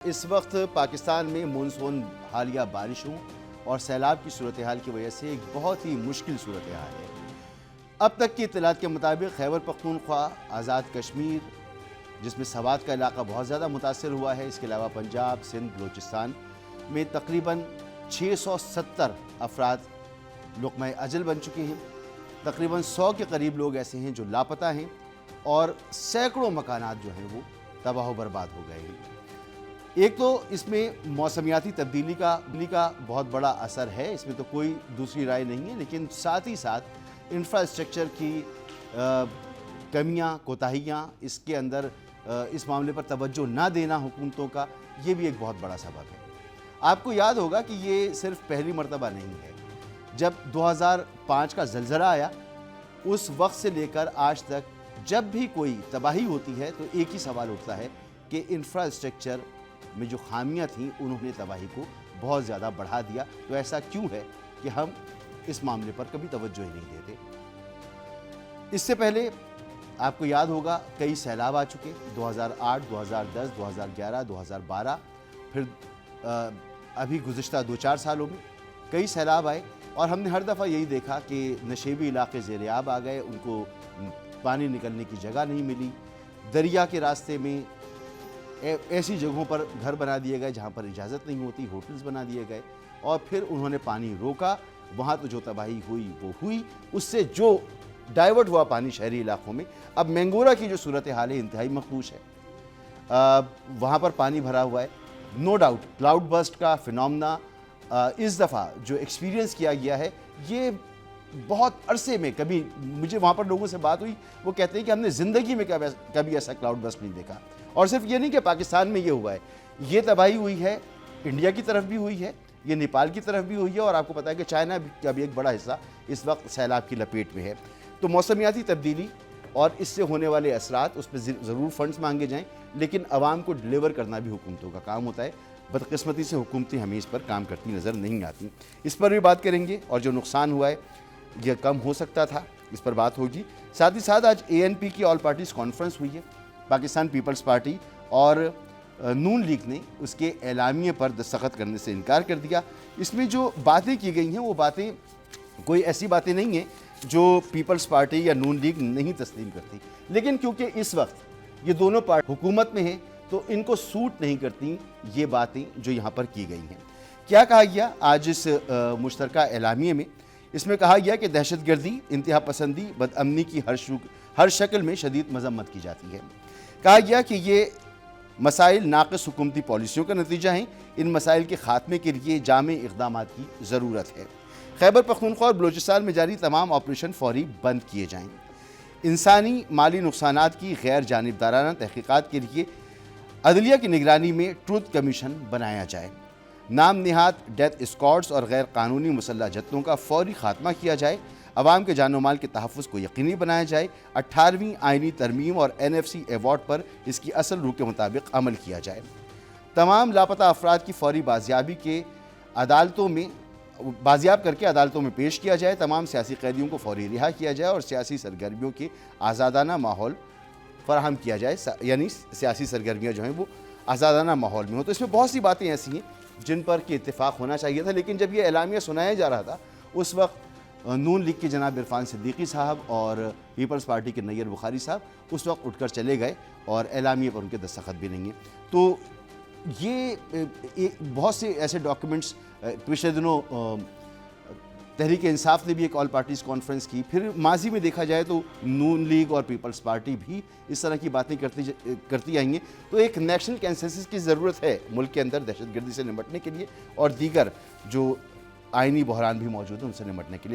اس وقت پاکستان میں مونسون حالیہ بارشوں اور سیلاب کی صورتحال کی وجہ سے ایک بہت ہی مشکل صورتحال ہے۔ اب تک کی اطلاعات کے مطابق خیبر پختونخوا، آزاد کشمیر جس میں سوات کا علاقہ بہت زیادہ متاثر ہوا ہے، اس کے علاوہ پنجاب، سندھ، بلوچستان میں تقریباً 670 افراد لقمہ اجل بن چکے ہیں۔ تقریباً 100 کے قریب لوگ ایسے ہیں جو لاپتہ ہیں اور سینکڑوں مکانات جو ہیں وہ تباہ و برباد ہو گئے ہیں۔ ایک تو اس میں موسمیاتی تبدیلی کا بہت بڑا اثر ہے، اس میں تو کوئی دوسری رائے نہیں ہے، لیکن ساتھ ہی ساتھ انفراسٹرکچر کی کمیاں، کوتاہیاں، اس کے اندر اس معاملے پر توجہ نہ دینا حکومتوں کا، یہ بھی ایک بہت بڑا سبب ہے۔ آپ کو یاد ہوگا کہ یہ صرف پہلی مرتبہ نہیں ہے۔ جب 2005 کا زلزلہ آیا، اس وقت سے لے کر آج تک جب بھی کوئی تباہی ہوتی ہے تو ایک ہی سوال اٹھتا ہے کہ انفراسٹرکچر میں جو خامیاں تھیں انہوں نے تباہی کو بہت زیادہ بڑھا دیا۔ تو ایسا کیوں ہے کہ ہم اس معاملے پر کبھی توجہ ہی نہیں دیتے؟ اس سے پہلے آپ کو یاد ہوگا کئی سیلاب آ چکے، 2008، 2010، 2011، 2012، پھر ابھی گزشتہ 2-4 سالوں میں کئی سیلاب آئے اور ہم نے ہر دفعہ یہی دیکھا کہ نشیبی علاقے زیر آب آ گئے، ان کو پانی نکلنے کی جگہ نہیں ملی، دریا کے راستے میں ایسی جگہوں پر گھر بنا دیے گئے جہاں پر اجازت نہیں ہوتی، ہوٹلز بنا دیے گئے اور پھر انہوں نے پانی روکا، وہاں تو جو تباہی ہوئی وہ ہوئی، اس سے جو ڈائیورٹ ہوا پانی شہری علاقوں میں۔ اب مینگورہ کی جو صورتحال ہے انتہائی مخدوش ہے، وہاں پر پانی بھرا ہوا ہے۔ نو ڈاؤٹ کلاؤڈ برسٹ کا فینومنا اس دفعہ جو ایکسپیرینس کیا گیا ہے، یہ بہت عرصے میں کبھی، مجھے وہاں پر لوگوں سے بات ہوئی، وہ کہتے ہیں کہ ہم نے زندگی میں کبھی ایسا کلاؤڈ برسٹ نہیں دیکھا۔ اور صرف یہ نہیں کہ پاکستان میں یہ ہوا ہے، یہ تباہی ہوئی ہے انڈیا کی طرف بھی ہوئی ہے، یہ نیپال کی طرف بھی ہوئی ہے، اور آپ کو پتا ہے کہ چائنا کا بھی ایک بڑا حصہ اس وقت سیلاب کی لپیٹ میں ہے۔ تو موسمیاتی تبدیلی اور اس سے ہونے والے اثرات، اس پہ ضرور فنڈز مانگے جائیں، لیکن عوام کو ڈیلیور کرنا بھی حکومتوں کا کام ہوتا ہے۔ بدقسمتی سے حکومتیں ہمیں اس پر کام کرتی نظر نہیں آتی۔ اس پر بھی بات کریں گے، اور جو نقصان ہوا ہے یہ کم ہو سکتا تھا، اس پر بات ہوگی۔ ساتھ ہی ساتھ آج ANP کی آل پارٹیز کانفرنس ہوئی ہے۔ پاکستان پیپلز پارٹی اور نون لیگ نے اس کے اعلامیے پر دستخط کرنے سے انکار کر دیا۔ اس میں جو باتیں کی گئی ہیں وہ باتیں کوئی ایسی باتیں نہیں ہیں جو پیپلز پارٹی یا نون لیگ نہیں تسلیم کرتی، لیکن کیونکہ اس وقت یہ دونوں پارٹی حکومت میں ہیں تو ان کو سوٹ نہیں کرتی یہ باتیں جو یہاں پر کی گئی ہیں۔ کیا کہا گیا آج اس مشترکہ اعلامیے میں؟ اس میں کہا گیا کہ دہشت گردی، انتہا پسندی، بد امنی کی ہر شکل میں شدید مذمت کی جاتی ہے۔ کہا گیا کہ یہ مسائل ناقص حکومتی پالیسیوں کا نتیجہ ہیں، ان مسائل کے خاتمے کے لیے جامع اقدامات کی ضرورت ہے۔ خیبر پختونخوا اور بلوچستان میں جاری تمام آپریشن فوری بند کیے جائیں۔ انسانی مالی نقصانات کی غیر جانبدارانہ تحقیقات کے لیے عدلیہ کی نگرانی میں ٹروتھ کمیشن بنایا جائے۔ نام نہاد ڈیتھ اسکواڈز اور غیر قانونی مسلح جتھوں کا فوری خاتمہ کیا جائے۔ عوام کے جان و مال کے تحفظ کو یقینی بنایا جائے۔ 18ویں آئینی ترمیم اور NFC ایوارڈ پر اس کی اصل روح کے مطابق عمل کیا جائے۔ تمام لاپتہ افراد کی فوری بازیاب کر کے عدالتوں میں پیش کیا جائے۔ تمام سیاسی قیدیوں کو فوری رہا کیا جائے اور سیاسی سرگرمیوں کے آزادانہ ماحول فراہم کیا جائے، یعنی سیاسی سرگرمیاں جو ہیں وہ آزادانہ ماحول میں ہوں۔ تو اس میں بہت سی باتیں ایسی ہیں جن پر کہ اتفاق ہونا چاہیے تھا، لیکن جب یہ اعلامیہ سنایا جا رہا تھا اس وقت نون لیگ کے جناب عرفان صدیقی صاحب اور پیپلز پارٹی کے نیر بخاری صاحب اس وقت اٹھ کر چلے گئے اور اعلامیے پر ان کے دستخط بھی نہیں ہیں۔ تو یہ بہت سے ایسے ڈاکیومنٹس پچھلے دنوں تحریک انصاف نے بھی ایک آل پارٹیز کانفرنس کی، پھر ماضی میں دیکھا جائے تو نون لیگ اور پیپلز پارٹی بھی اس طرح کی باتیں کرتی آئی ہیں۔ تو ایک نیشنل کنسنسس کی ضرورت ہے ملک کے اندر دہشت گردی سے نمٹنے کے لیے، اور دیگر جو آئینی بحران بھی موجود ہیں ان سے نمٹنے کے لیے۔